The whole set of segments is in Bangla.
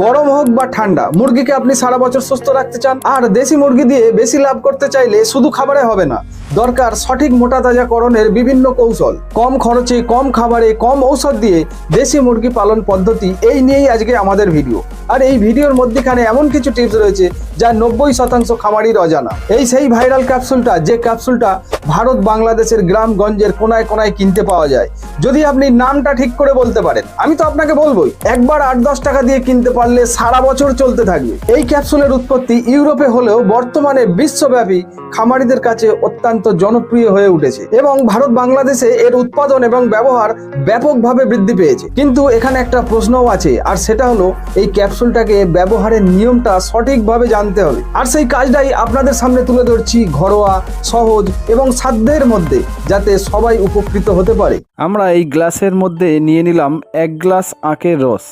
গরম হোক বা ঠান্ডা, মুরগিকে আপনি সারা বছর সুস্থ রাখতে চান। আর দেশি মুরগি দিয়ে বেশি লাভ করতে চাইলে শুধু খাবারে হবে না, দরকার সঠিক মোটা তাজাকরণের বিভিন্ন কৌশল। কম খরচে, কম খাবারে, কম ঔষধ দিয়ে দেশি মুরগি পালন পদ্ধতি, এই নিয়েই আজকে আমাদের ভিডিও। আর এই ভিডিওর মধ্যখানে এমন কিছু টিপস রয়েছে যা 90% খামারির অজানা। এই সেই ভাইরাল ক্যাপসুলটা, যে ক্যাপসুলটা ভারত বাংলাদেশের গ্রামগঞ্জের কোনায় কোনায় কিনতে পাওয়া যায়। যদি আপনি নামটা ঠিক করে বলতে পারেন, আমি তো আপনাকে বলবোই, একবার 8-10 টাকা দিয়ে কিনতে পারলে সারা বছর চলতে থাকবে। এই ক্যাপসুলের উৎপত্তি ইউরোপে হলেও বর্তমানে বিশ্বব্যাপী খামারিদের কাছে অত্যন্ত জনপ্রিয় হয়ে উঠেছে এবং ভারত বাংলাদেশে এর উৎপাদন এবং ব্যবহার ব্যাপকভাবে বৃদ্ধি পেয়েছে। কিন্তু এখানে একটা প্রশ্নও আছে, আর সেটা হলো এই ক্যাপসুলটাকে ব্যবহারের নিয়মটা সঠিকভাবে জানতে হবে। আর সেই কাজটাই আপনাদের সামনে তুলে ধরছি, ঘরোয়া, সহজ এবং সাধ্যের মধ্যে, যাতে সবাই উপকৃত হতে পারে। আমরা এই গ্লাসের মধ্যে নিয়ে নিলাম 1 গ্লাস আখের রস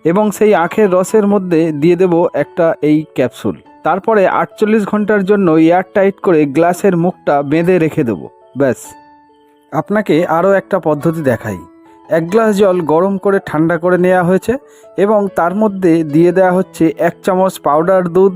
এবং সেই আখের রসের মধ্যে দিয়ে দেব একটা এই ক্যাপসুল। তারপরে 48 ঘন্টার জন্য এয়ার টাইট করে গ্লাসের মুখটা বেঁধে রেখে দেব। ব্যাস। আপনাকে আরও একটা পদ্ধতি দেখাই। 1 গ্লাস জল গরম করে ঠান্ডা করে নেওয়া হয়েছে এবং তার মধ্যে দিয়ে দেওয়া হচ্ছে 1 চামচ পাউডার দুধ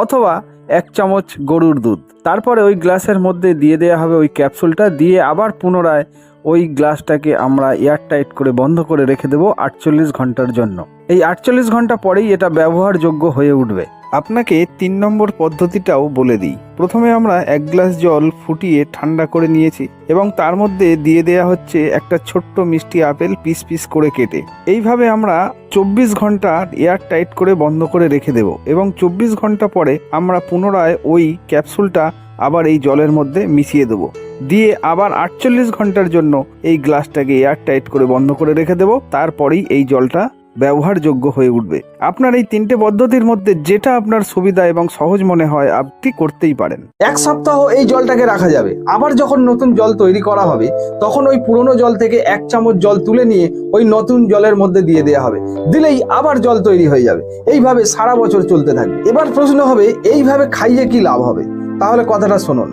অথবা 1 চামচ গরুর দুধ। তারপরে ওই গ্লাসের মধ্যে দিয়ে দেওয়া হবে ওই ক্যাপসুলটা, দিয়ে আবার পুনরায় ওই গ্লাসটাকে আমরা এয়ার টাইট করে বন্ধ করে রেখে দেবো 48 ঘন্টার জন্য। এই 48 ঘন্টা পরেই এটা ব্যবহারযোগ্য হয়ে উঠবে। আপনাকে 3 নম্বর পদ্ধতিটাও বলে দিই। প্রথমে আমরা 1 গ্লাস জল ফুটিয়ে ঠান্ডা করে নিয়েছি এবং তার মধ্যে দিয়ে দেওয়া হচ্ছে একটা ছোট্ট মিষ্টি আপেল পিস পিস করে কেটে। এইভাবে আমরা 24 ঘন্টা এয়ার টাইট করে বন্ধ করে রেখে দেব এবং 24 ঘন্টা পরে আমরা পুনরায় ওই ক্যাপসুলটা আবার এই জলের মধ্যে মিশিয়ে দেবো, দিয়ে আবার 48 ঘন্টার জন্য এই গ্লাসটাকে এয়ার টাইট করে বন্ধ করে রেখে দেব। তারপরেই এই জলটা ব্যবহারযোগ্য হয়ে উঠবে। আপনার এই 3টে পদ্ধতির মধ্যে যেটা আপনার সুবিধা এবং সহজ মনে হয় আপনি করতেই পারেন। 1 সপ্তাহ এই জলটাকে রাখা যাবে। আবার যখন নতুন জল তৈরি করা হবে, তখন ওই পুরনো জল থেকে 1 চামচ জল তুলে নিয়ে ওই নতুন জলের মধ্যে দিয়ে দেওয়া হবে, দিলেই আবার জল তৈরি হয়ে যাবে। এইভাবে সারা বছর চলতে থাকবে। এবার প্রশ্ন হবে, এইভাবে খাইয়ে কি লাভ হবে? তাহলে কথাটা শুনুন।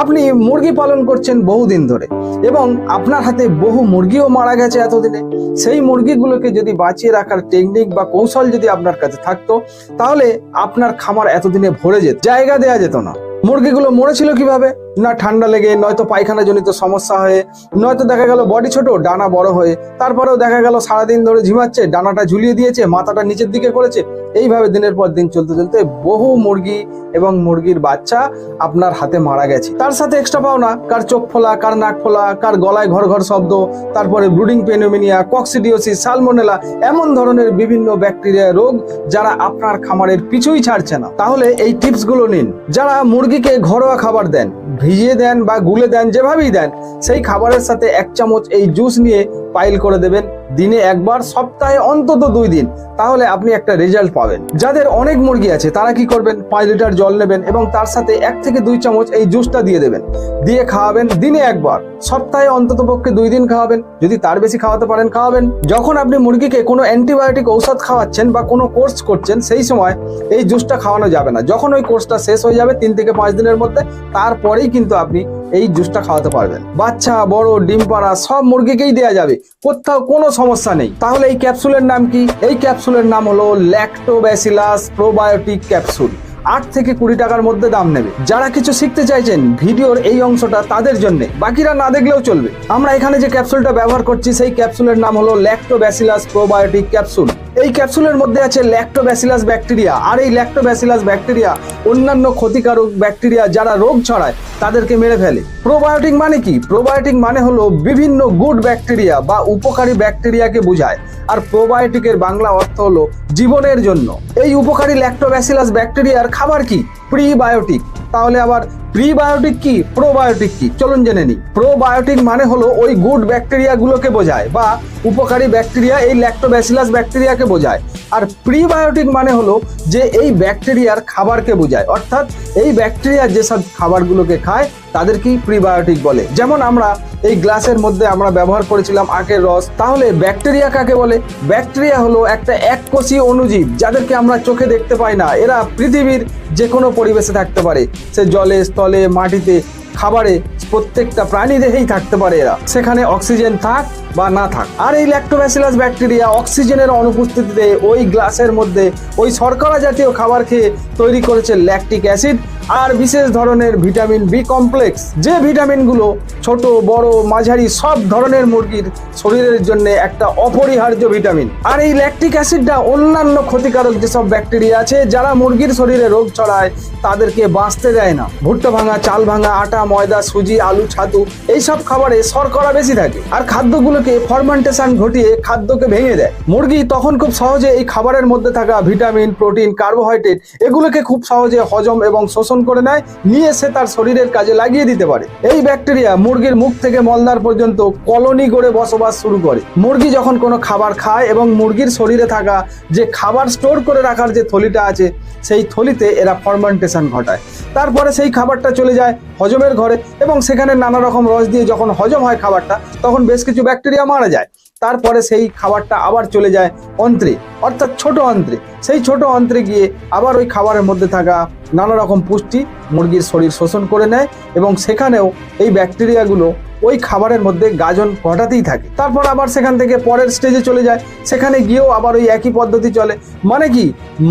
আপনি মুরগি পালন করছেন বহুদিন ধরে এবং আপনার হাতে বহু মুরগিও মারা গেছে এতদিনে। সেই মুরগিগুলোকে যদি বাঁচিয়ে রাখার টেকনিক বা কৌশল যদি আপনার কাছে থাকতো, তাহলে আপনার খামার এতদিনে ভরে যেত, জায়গা দেওয়া যেত না। মুরগিগুলো মরেছিল কিভাবে? না ঠান্ডা লেগে, নয়তো পায়খানা জনিত সমস্যা হয়ে, নয়তো দেখা গেল বডি ছোট, ডানা বড় হয়ে, তারপরেও দেখা গেল সারাদিন ধরে ঝিমাচ্ছে, ডানাটা ঝুলিয়ে দিয়েছে, মাথাটা নিচের দিকে করেছে। এইভাবে দিনের পর দিন চলতে চলতে বহু মুরগি এবং মুরগির বাচ্চা আপনার হাতে মারা গেছে। তার সাথে এক্সট্রা পাওনা, কার চোখ ফোলা, কার নাক ফোলা, কার গলায় ঘর ঘর শব্দ, তারপরে ব্রুডিং পেনিউমিনিয়া, কক্সিডিওসিস, সালমোনেলা, এমন ধরনের বিভিন্ন ব্যাকটেরিয়া রোগ যারা আপনার খামারের পিছুই ছাড়ছে না। তাহলে এই টিপস গুলো নিন। যারা মুরগিকে ঘরোয়া খাবার দেন, ভিজিয়ে দেন বা গুলে দেন, যেভাবেই দেন, সেই খাবারের সাথে 1 চামচ এই জুস নিয়ে পাইল করে দেবেন দিনে একবার, সপ্তাহে অন্তত 2 দিন। তাহলে আপনি একটা রেজাল্ট পাবেন। যাদের অনেক মুরগি আছে তারা কি করবেন, 5 লিটার জল নেবেন এবং তার সাথে 1 থেকে 2 চামচ এই জুসটা দিয়ে দেবেন, দিয়ে খাওয়াবেন দিনে একবার, সপ্তাহে অন্তত পক্ষে 2 দিন খাওয়াবেন। যদি তার বেশি খাওয়াতে পারেন খাওয়াবেন। যখন আপনি মুরগিকে কোনো অ্যান্টিবায়োটিক ঔষধ খাওয়াচ্ছেন বা কোনো কোর্স করছেন, সেই সময় এই জুসটা খাওয়ানো যাবে না। যখন ওই কোর্সটা শেষ হয়ে যাবে 3 থেকে 5 দিনের মধ্যে, তারপরেই কিন্তু আপনি এই জুসটা খাওয়াতে পারবেন। বাচ্চা, বড়, ডিম পাড়া সব মুরগিকেই দেওয়া যাবে, কোথাও কোনো সমস্যা নেই। তাহলে এই ক্যাপসুলের নাম কি? এই ক্যাপসুলের নাম হলো ল্যাক্টোব্যাসিলাস প্রোবায়োটিক ক্যাপসুল। 8 থেকে 20 টাকার মধ্যে দাম নেবে। যারা কিছু শিখতে চাইছেন ভিডিওর এই অংশটা, তাদের জন্য, বাকিরা না দেখলেও চলবে। আমরা এখানে যে ক্যাপসুলটা ব্যবহার করছি সেই ক্যাপসুলের নাম হলো ল্যাক্টোব্যাসিলাস প্রোবায়োটিক ক্যাপসুল। এই ক্যাপসুলের মধ্যে আছে ল্যাক্টোব্যাসিলাস ব্যাকটেরিয়া, আর এই ল্যাক্টোব্যাসিলাস ব্যাকটেরিয়া অন্যান্য ক্ষতিকারক ব্যাকটেরিয়া যারা রোগ ছড়ায় তাদেরকে মেরে ফেলে। প্রোবায়োটিক মানে কি? প্রোবায়োটিক মানে হলো বিভিন্ন গুড ব্যাকটেরিয়া বা উপকারী ব্যাকটেরিয়াকে বোঝায়, আর প্রোবায়োটিকের বাংলা অর্থ হলো জীবনের জন্য। এই উপকারী ল্যাক্টোব্যাসিলাস ব্যাকটেরিয়ার খাবার কি? প্রিবায়োটিক। তাহলে আবার প্রিবায়োটিক কি, প্রোবায়োটিক কি, চলুন জেনে নিই। প্রোবায়োটিক মানে হলো ওই গুড ব্যাকটেরিয়া গুলোকে বোঝায় বা উপকারী ব্যাকটেরিয়া, এই ল্যাক্টোব্যাসিলাস ব্যাকটেরিয়াকে বোঝায়। আর প্রিবায়োটিক মানে হলো যে এই ব্যাকটেরিয়ার খাবারকে বোঝায়, অর্থাৎ এই ব্যাকটেরিয়া যেসব খাবারগুলোকে খায় তাদেরকেই প্রিবায়োটিক বলে। যেমন আমরা এই গ্লাসের মধ্যে আমরা ব্যবহার করেছিলাম আখের রস। তাহলে ব্যাকটেরিয়া কাকে বলে? ব্যাকটেরিয়া হলো একটা এককোষী অণুজীব, যাদেরকে আমরা চোখে দেখতে পাই না। এরা পৃথিবীর যে কোনো পরিবেশে থাকতে পারে, সে জলে, স্থলে, মাটিতে, খাবারে, প্রত্যেকটা প্রাণী দেহেই থাকতে পারে এরা, সেখানে অক্সিজেন থাক বা না থাক। আর এই ল্যাক্টোব্যাসিলাস ব্যাকটেরিয়া অক্সিজেনের অনুপস্থিতিতে ওই গ্লাসের মধ্যে ওই শর্করা জাতীয় খাবার খেয়ে তৈরি করেছে ল্যাকটিক অ্যাসিড আর বিশেষ ধরনের ভিটামিন বি কমপ্লেক্স, যে ভিটামিনগুলো ছোট বড় মাঝারি সব ধরনের মুরগির শরীরের জন্য একটা অপরিহার্য ভিটামিন। আর এই ল্যাকটিক অ্যাসিডটা অন্যান্য ক্ষতিকারক যেসব ব্যাকটেরিয়া আছে যারা মুরগির শরীরে রোগ ছড়ায় তাদেরকে বাঁচতে দেয় না। ভুট্টা ভাঙা, চাল ভাঙা, আটা, ময়দা, সুজি, আলু, ছাতু এইসব খাবারে শর্করা বেশি থাকে আর খাদ্যগুলোকে ফার্মেন্টেশন ঘটিয়ে খাদ্যকে ভেঙে দেয়। মুরগি তখন খুব সহজে এই খাবারের মধ্যে থাকা ভিটামিন, প্রোটিন, কার্বোহাইড্রেট এগুলোকে খুব সহজে হজম এবং শোষণ করে নেয়, নিয়ে সে তার শরীরের কাজে লাগিয়ে দিতে পারে। এই ব্যাকটেরিয়া মুরগির মুখ থেকে মলদ্বার পর্যন্ত কলোনি গড়ে বসবাস শুরু করে। মুরগি যখন কোনো খাবার খায় এবং মুরগির শরীরে থাকা যে খাবার স্টোর করে রাখার যে থলিটা আছে সেই থলিতে এরা ফার্মেন্টেশন ঘটায়। তারপরে সেই খাবারটা চলে যায় হজমের ঘরে এবং সেখানে নানা রকম রস দিয়ে যখন হজম হয় খাবারটা তখন বেশ কিছু ব্যাকটেরিয়া মারা যায়। তারপরে সেই খাবারটা আবার চলে যায় অন্ত্রে, অর্থাৎ ছোট অন্ত্রে। সেই ছোট অন্ত্রে গিয়ে আবার ওই খাবারের মধ্যে থাকা নানা রকম পুষ্টি মুরগির শরীর শোষণ করে নেয় এবং সেখানেও এই ব্যাকটেরিয়াগুলো ওই খাবারের মধ্যে গাজন ঘটাতেই থাকে। তারপর আবার সেখান থেকে পরের স্টেজে চলে যায়, সেখানে গিয়েও আবার ওই একই পদ্ধতি চলে। মানে কি,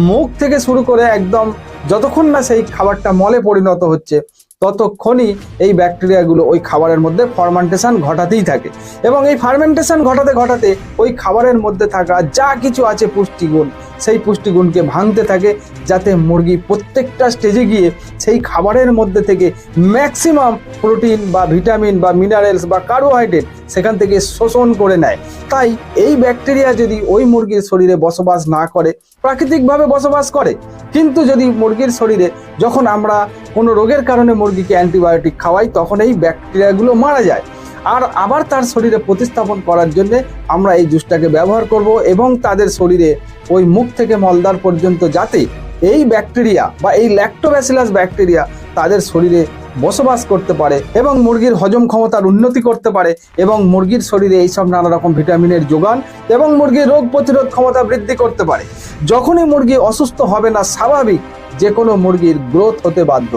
মুখ থেকে শুরু করে একদম যতক্ষণ না সেই খাবারটা মলে পরিণত হচ্ছে ততক্ষণই এই ব্যাকটেরিয়াগুলো ওই খাবারের মধ্যে ফার্মেন্টেশন ঘটাতেই থাকে এবং এই ফার্মেন্টেশন ঘটাতে ঘটাতে ওই খাবারের মধ্যে থাকা যা কিছু আছে পুষ্টিগুণ সেই পুষ্টিগুণকে ভাঙতে থাকে, যাতে মুরগি প্রত্যেকটা স্টেজে গিয়ে সেই খাবারের মধ্যে থেকে ম্যাক্সিমাম প্রোটিন বা ভিটামিন বা মিনারেলস বা কার্বোহাইড্রেট সেখান থেকে শোষণ করে নেয়। তাই এই ব্যাকটেরিয়া যদি ওই মুরগির শরীরে বসবাস না করে, প্রাকৃতিকভাবে বসবাস করে, কিন্তু যদি মুরগির শরীরে যখন আমরা কোনো রোগের কারণে মুরগিকে অ্যান্টিবায়োটিক খাওয়াই তখন এই ব্যাকটেরিয়াগুলো মারা যায়। আর আবার তার শরীরে প্রতিস্থাপন করার জন্য আমরা এই জুসটাকে ব্যবহার করব এবং তাদের শরীরে ওই মুখ থেকে মলদ্বার পর্যন্ত যাতে এই ব্যাকটেরিয়া বা এই ল্যাক্টোব্যাসিলাস ব্যাকটেরিয়া তাদের শরীরে বসবাস করতে পারে এবং মুরগির হজম ক্ষমতার উন্নতি করতে পারে এবং মুরগির শরীরে এইসব নানা রকম ভিটামিনের যোগান এবং মুরগির রোগ প্রতিরোধ ক্ষমতা বৃদ্ধি করতে পারে। যখনই মুরগি অসুস্থ হবে না, স্বাভাবিক যে কোনো মুরগির গ্রোথ হতে বাধ্য।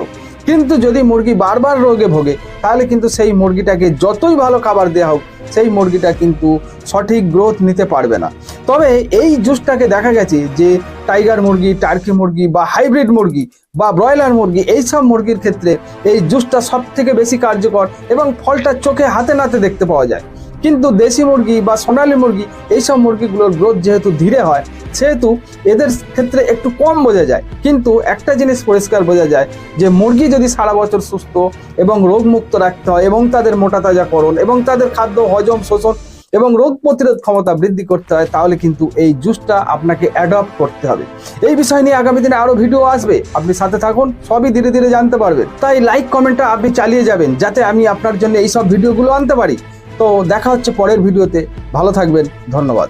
কিন্তু যদি মুরগি বারবার রোগে ভোগে তাহলে কিন্তু সেই মুরগিটাকে যতই ভালো খাবার দেওয়া হোক সেই মুরগিটা কিন্তু সঠিক গ্রোথ নিতে পারবে না। তবে এই জুসটাকে দেখা গেছে যে টাইগার মুরগি, টার্কি মুরগি বা হাইব্রিড মুরগি বা ব্রয়লার মুরগি এইসব মুরগির ক্ষেত্রে এই জুসটা সব থেকে বেশি কার্যকর এবং ফলটা চোখে হাতে নাতে দেখতে পাওয়া যায়। কিন্তু দেশি মুরগি বা সোনালী মুরগি এইসব মুরগিগুলোর গ্রোথ যেহেতু ধীরে হয় সেহেতু এদের ক্ষেত্রে একটু কম বোঝা যায়। কিন্তু একটা জিনিস পরিষ্কার বোঝা যায় যে মুরগি যদি সারা বছর সুস্থ এবং রোগমুক্ত রাখতে হয় এবং তাদের মোটা তাজাকরণ এবং তাদের খাদ্য হজম, শোষণ এবং রোগ প্রতিরোধ ক্ষমতা বৃদ্ধি করতে হয় তাহলে কিন্তু এই জুসটা আপনাকে অ্যাডপ্ট করতে হবে। এই বিষয় নিয়ে আগামী দিনে আরো ভিডিও আসবে, আপনি সাথে থাকুন, সবই ধীরে ধীরে জানতে পারবেন। তাই লাইক কমেন্টটা আপনি চালিয়ে যাবেন যাতে আমি আপনার জন্য এইসব ভিডিওগুলো আনতে পারি। তো দেখা হচ্ছে পরের ভিডিওতে, ভালো থাকবেন, ধন্যবাদ।